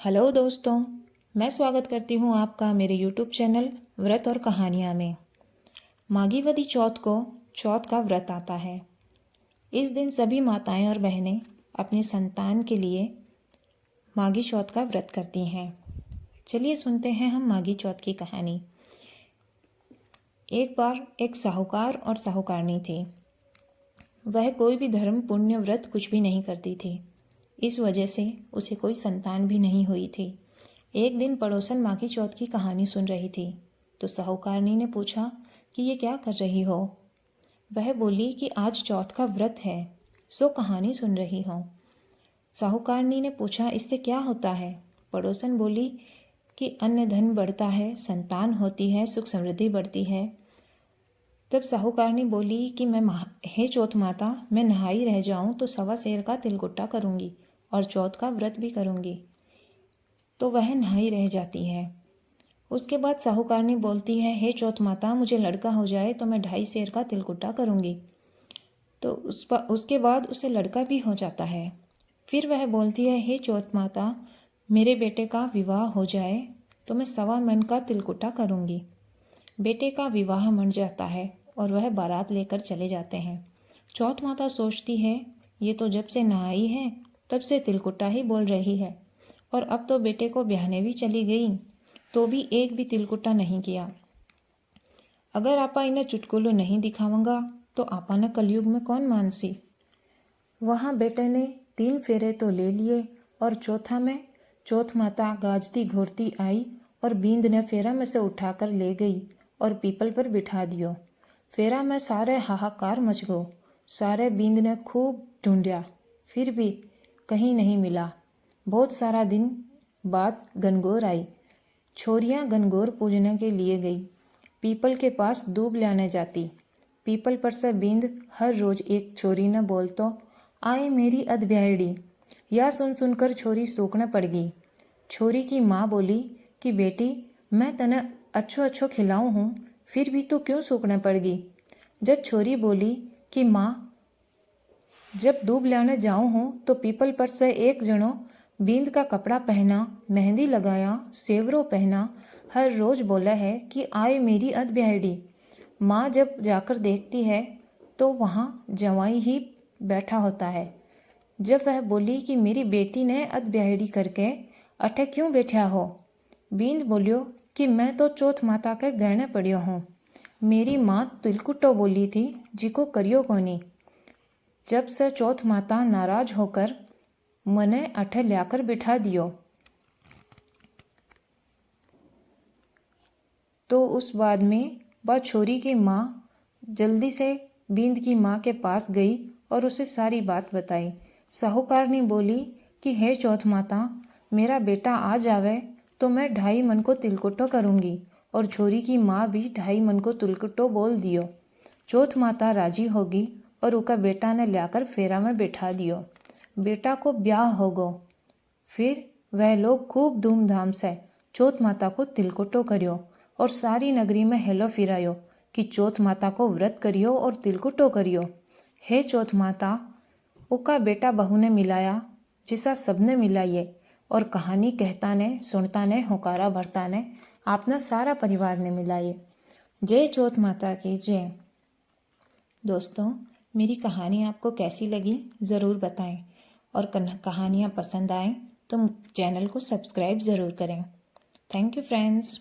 Hello दोस्तों, मैं स्वागत करती हूँ आपका मेरे यूट्यूब चैनल व्रत और कहानियाँ में। माघीवदी चौथ को चौथ का व्रत आता है। इस दिन सभी माताएं और बहनें अपनी संतान के लिए माघी चौथ का व्रत करती हैं। चलिए सुनते हैं हम माघी चौथ की कहानी। एक बार एक साहूकार और साहूकारनी थी। वह कोई भी धर्म पुण्य व्रत कुछ भी नहीं करती थी। इस वजह से उसे कोई संतान भी नहीं हुई थी। एक दिन पड़ोसन माघी चौथ की कहानी सुन रही थी तो साहूकारनी ने पूछा कि ये क्या कर रही हो। वह बोली कि आज चौथ का व्रत है, सो कहानी सुन रही हो। साहूकारनी ने पूछा इससे क्या होता है। पड़ोसन बोली कि अन्न धन बढ़ता है, संतान होती है, सुख समृद्धि बढ़ती है। तब साहूकारनी बोली कि हे चौथ माता, मैं नहाई रह जाऊं तो सवा सेर का तिलकुट्टा करूंगी और चौथ का व्रत भी करूंगी। तो वह नहाई रह जाती है। उसके बाद साहूकारनी बोलती है, हे चौथ माता, मुझे लड़का हो जाए तो मैं 2.5 सेर का तिलकुट्टा करूंगी। तो उसके बाद उसे लड़का भी हो जाता है। फिर वह बोलती है, हे चौथ माता, मेरे बेटे का विवाह हो जाए तो मैं 1.25 मन का तिलकुट्टा करूंगी। बेटे का विवाह मन जाता है और वह बारात लेकर चले जाते हैं। चौथ माता सोचती है, ये तो जब से नहाई है तब से तिलकुट्टा ही बोल रही है और अब तो बेटे को ब्याहने भी चली गई तो भी एक भी तिलकुट्टा नहीं किया। अगर आपा इन्हें चुटकुलो नहीं दिखाऊंगा तो आपा न कलयुग में कौन मानसी। वहाँ बेटे ने 3 फेरे तो ले लिए और चौथा में चौथ माता गाजती घोरती आई और बींद ने फेरा में से उठाकर ले गई और पीपल पर बिठा दियो। फेरा में सारे हाहाकार मच गो। सारे बींद ने खूब ढूंढा, फिर भी कहीं नहीं मिला। बहुत सारा दिन बाद गनगौर आई। छोरियां गनगौर पूजने के लिए गई। पीपल के पास दूब लाने जाती। पीपल पर से बींद हर रोज एक छोरी ने बोलतो, आए मेरी अधब्यायड़ी। या सुन सुनकर छोरी सूखने पड़ गई। छोरी की माँ बोली कि बेटी, मैं तने अच्छो अच्छो खिलाऊं हूँ, फिर भी तो क्यों सूखने पड़ गई। जब छोरी बोली कि माँ, जब दूब लाने जाऊं हूँ तो पीपल पर से एक जनो बींद का कपड़ा पहना, मेहंदी लगाया, सेवरो पहना, हर रोज बोला है कि आए मेरी अधब्यायड़ी। माँ जब जाकर देखती है तो वहाँ जवाई ही बैठा होता है। जब वह बोली कि मेरी बेटी ने अधब्यायड़ी करके अठे क्यों बैठा हो। बींद बोलियो कि मैं तो चौथ माता के गहने पड़ियो हूँ। मेरी माँ तिलकुट्टो बोली थी, जिको करियो कोनी। जब से चौथ माता नाराज होकर मने अठे लाकर बिठा दियो। तो उस बाद में वह छोरी की माँ जल्दी से बींद की माँ के पास गई और उसे सारी बात बताई। साहूकारनी बोली कि हे चौथ माता, मेरा बेटा आ जावे तो मैं 2.5 मन को तिलकुट्टो करूँगी। और छोरी की माँ भी 2.5 मन को तिलकुट्टो बोल दियो। चौथ माता राजी होगी और उका बेटा ने लाकर फेरा में बैठा दियो। बेटा को ब्याह हो गो। फिर वह लोग खूब धूमधाम से चौथ माता को तिलकुट्टो करियो और सारी नगरी में हेलो फिरायो कि चौथ माता को व्रत करियो और तिलकुट्टो करियो। हे चौथ माता, उका बेटा बहू ने मिलाया जिसा सबने मिलाइए। और कहानी कहता ने, सुनता ने, होकारा भरता ने, आपना सारा परिवार ने मिलाइए। जय चौथ माता की जय। दोस्तों, मेरी कहानी आपको कैसी लगी ज़रूर बताएं और कहानियाँ पसंद आएं तो चैनल को सब्सक्राइब ज़रूर करें। Thank you friends.